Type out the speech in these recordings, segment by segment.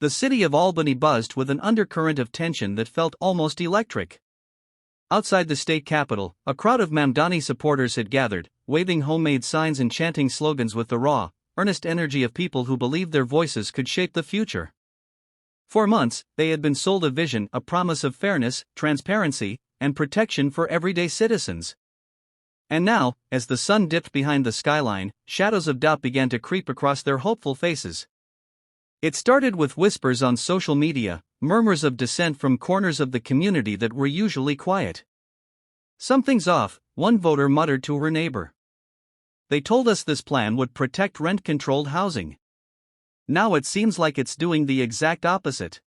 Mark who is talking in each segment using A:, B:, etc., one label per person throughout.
A: The city of Albany buzzed with an undercurrent of tension that felt almost electric. Outside the state capitol, a crowd of Mamdani supporters had gathered, waving homemade signs and chanting slogans with the raw, earnest energy of people who believed their voices could shape the future. For months, they had been sold a vision, a promise of fairness, transparency, and protection for everyday citizens. And now, as the sun dipped behind the skyline, shadows of doubt began to creep across their hopeful faces. It started with whispers on social media, murmurs of dissent from corners of the community that were usually quiet. "Something's off," one voter muttered to her neighbor. "They told us this plan would protect rent-controlled housing. Now it seems like it's doing the exact opposite."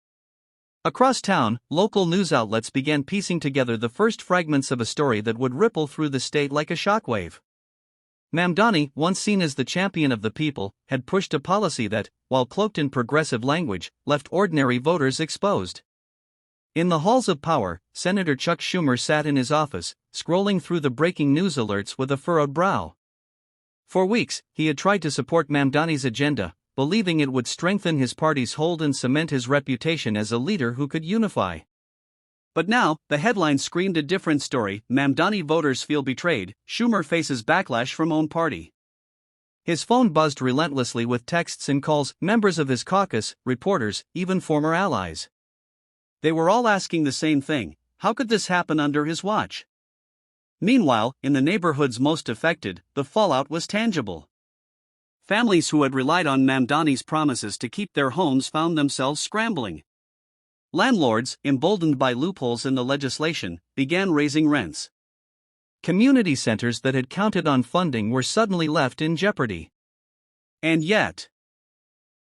A: Across town, local news outlets began piecing together the first fragments of a story that would ripple through the state like a shockwave. Mamdani, once seen as the champion of the people, had pushed a policy that, while cloaked in progressive language, left ordinary voters exposed. In the halls of power, Senator Chuck Schumer sat in his office, scrolling through the breaking news alerts with a furrowed brow. For weeks, he had tried to support Mamdani's agenda, believing it would strengthen his party's hold and cement his reputation as a leader who could unify. But now, the headline screamed a different story: Mamdani voters feel betrayed, Schumer faces backlash from own party. His phone buzzed relentlessly with texts and calls, members of his caucus, reporters, even former allies. They were all asking the same thing: how could this happen under his watch? Meanwhile, in the neighborhoods most affected, the fallout was tangible. Families who had relied on Mamdani's promises to keep their homes found themselves scrambling. Landlords, emboldened by loopholes in the legislation, began raising rents. Community centers that had counted on funding were suddenly left in jeopardy. And yet,